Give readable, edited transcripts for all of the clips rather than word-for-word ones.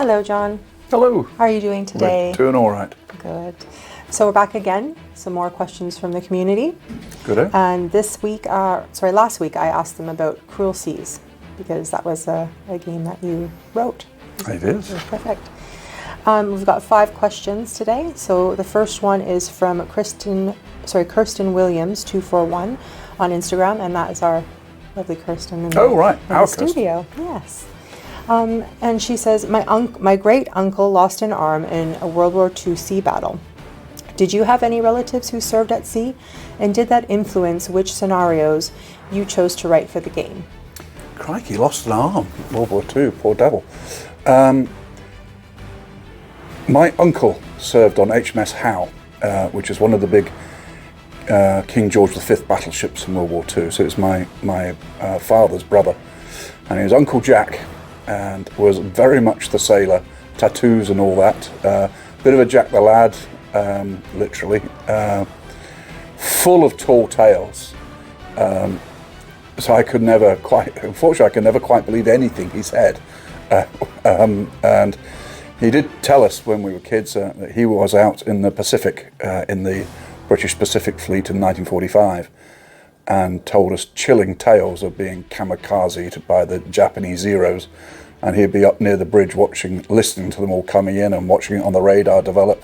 Hello, John. Hello. How are you doing today? We're doing all right. Good. So we're back again. Some more questions from the community. Good. And last week I asked them about Cruel Seas because that was a game that you wrote. It is. Perfect. We've got 5 questions today. So the first one is from Kiren Williams 241 on Instagram, and that is our lovely Kirsten in the studio. Yes. And she says, my great uncle lost an arm in a World War II sea battle. Did you have any relatives who served at sea? And did that influence which scenarios you chose to write for the game? Crikey, lost an arm. World War II, poor devil. My uncle served on HMS Hood, which is one of the big King George V battleships in World War II. So it's my father's brother. And he was Uncle Jack and was very much the sailor, tattoos and all that. Bit of a Jack the Lad, literally. Full of tall tales. So I could never quite believe anything he said. And he did tell us when we were kids that he was out in the Pacific, in the British Pacific Fleet in 1945, and told us chilling tales of being kamikazed by the Japanese Zeros, and he'd be up near the bridge listening to them all coming in and watching it on the radar develop.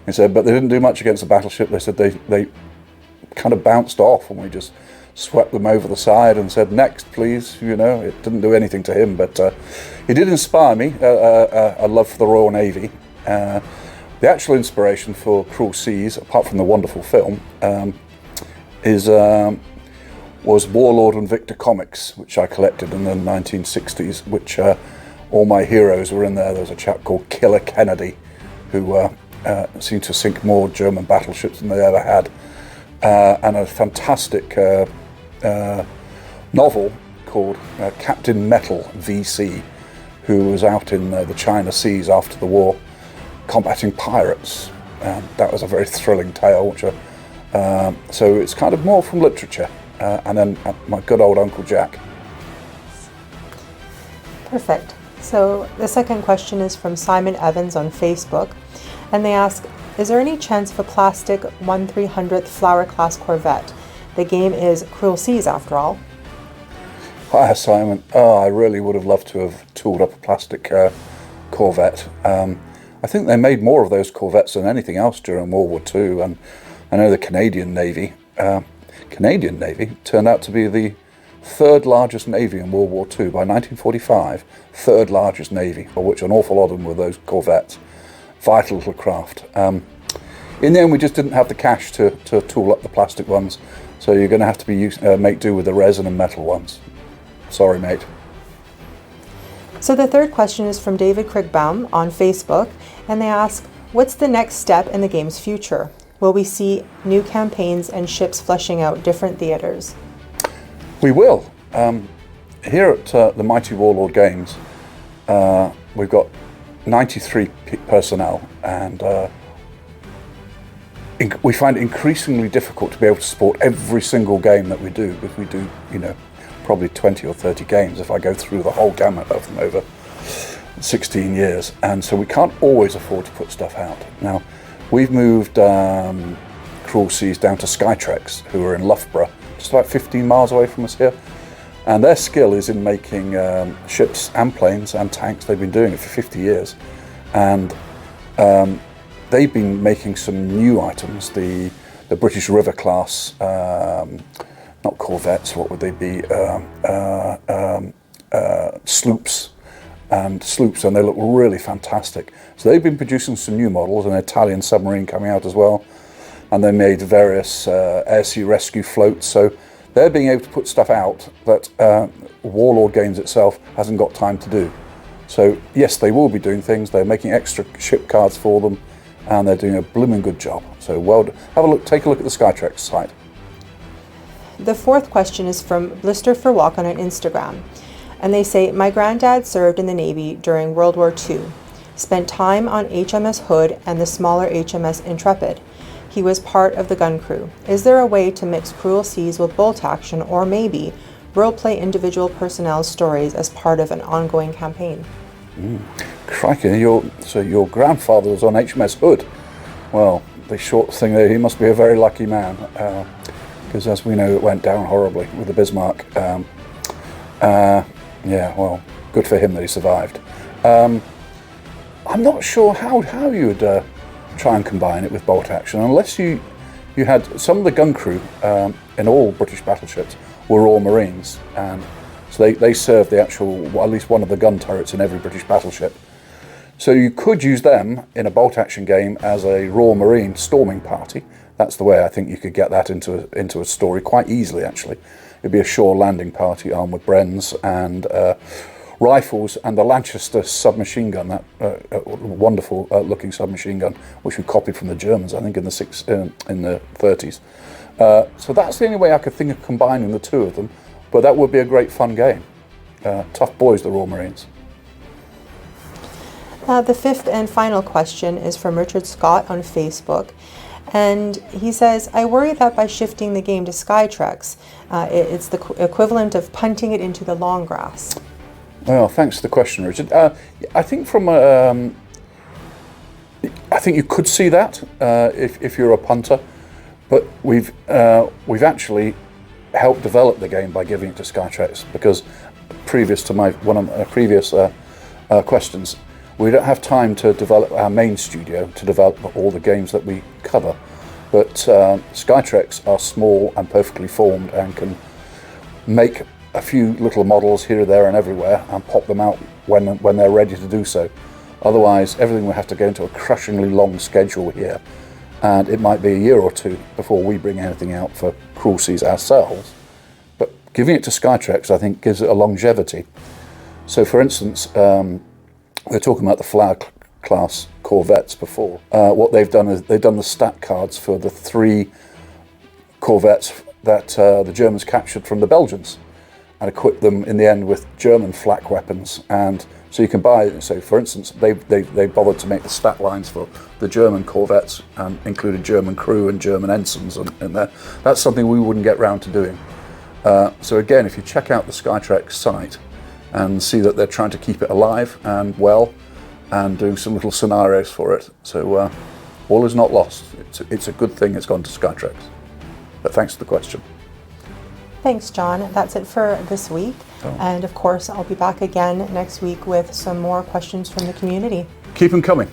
He said, but they didn't do much against the battleship. They said they kind of bounced off, and we just swept them over the side and said, next, please. You know, it didn't do anything to him, but he did inspire me, a love for the Royal Navy. The actual inspiration for Cruel Seas, apart from the wonderful film, was Warlord and Victor comics, which I collected in the 1960s, which all my heroes were in there. There was a chap called Killer Kennedy, who seemed to sink more German battleships than they ever had, and a fantastic novel called Captain Metal VC, who was out in the China Seas after the war, combating pirates. That was a very thrilling tale, which so it's kind of more from literature, and then my good old Uncle Jack. Perfect. So the second question is from Simon Evans on Facebook, and they ask, is there any chance of a plastic 1/300th Flower class Corvette? The game is Cruel Seas after all. Hi Simon. I really would have loved to have tooled up a plastic Corvette. I think they made more of those Corvettes than anything else during World War II, and I know the Canadian Navy turned out to be the 3rd largest Navy in World War II by 1945, 3rd largest Navy, of which an awful lot of them were those Corvettes. Vital little craft. In the end, we just didn't have the cash to tool up the plastic ones, so you're going to have to make do with the resin and metal ones. Sorry, mate. So the third question is from David Krigbaum on Facebook, and they ask, what's the next step in the game's future? Will we see new campaigns and ships fleshing out different theaters? We will. Here at the Mighty Warlord Games, we've got 93 personnel, and we find it increasingly difficult to be able to support every single game that we do, because we do, probably 20 or 30 games if I go through the whole gamut of them over 16 years, and so we can't always afford to put stuff out. Now, we've moved Cruel Seas down to Skytrex, who are in Loughborough, just about 15 miles away from us here, and their skill is in making ships and planes and tanks. They've been doing it for 50 years, and they've been making some new items, the British River class, not corvettes, what would they be, sloops, and they look really fantastic. So they've been producing some new models, an Italian submarine coming out as well, and they made various air sea rescue floats. So they're being able to put stuff out that Warlord Games itself hasn't got time to do. So yes, they will be doing things. They're making extra ship cards for them, and they're doing a blooming good job. So take a look at the Skytrex site. The fourth question is from Blister for Walk on Instagram, and they say, my granddad served in the Navy during World War II, spent time on HMS Hood and the smaller HMS Intrepid. He was part of the gun crew. Is there a way to mix Cruel Seas with bolt action, or maybe roleplay individual personnel stories as part of an ongoing campaign? Crikey, your grandfather was on HMS Hood. Well, the short thing there, he must be a very lucky man, because as we know, it went down horribly with the Bismarck. Yeah, well, good for him that he survived. I'm not sure how you would try and combine it with bolt action, unless you had some of the gun crew in all British battleships were all Marines, and so they served the actual, well, at least one of the gun turrets in every British battleship. So you could use them in a bolt action game as a Royal Marine storming party. That's the way I think you could get that into a story quite easily, actually. It'd be a shore landing party armed with Brens and rifles and the Lanchester submachine gun, that wonderful looking submachine gun, which we copied from the Germans, I think, in the 30s. So that's the only way I could think of combining the two of them, but that would be a great fun game. Tough boys, the Royal Marines. The fifth and final question is from Richard Scott on Facebook. And he says, I worry that by shifting the game to Skytrex, it's the equivalent of punting it into the long grass. Well, thanks for the question, Richard. I think I think you could see that if you're a punter, but we've actually helped develop the game by giving it to Skytrex, because previous to one of my previous questions, we don't have time to develop our main studio to develop all the games that we cover, but Skytrex are small and perfectly formed and can make a few little models here, there and everywhere and pop them out when they're ready to do so. Otherwise, everything will have to go into a crushingly long schedule here, and it might be a year or two before we bring anything out for Cruel Seas ourselves. But giving it to Skytrex, I think, gives it a longevity. So, for instance, we were talking about the Flower class corvettes before. What they've done is they've done the stat cards for the 3 corvettes that the Germans captured from the Belgians, and equipped them in the end with German flak weapons. And so you can buy, so for instance, they bothered to make the stat lines for the German corvettes and included German crew and German ensigns in there. That's something we wouldn't get round to doing. So again, if you check out the Skytrex site and see that they're trying to keep it alive and well and do some little scenarios for it. So all is not lost. It's a good thing it's gone to Skytrex. But thanks for the question. Thanks, John. That's it for this week. Oh. And of course, I'll be back again next week with some more questions from the community. Keep them coming.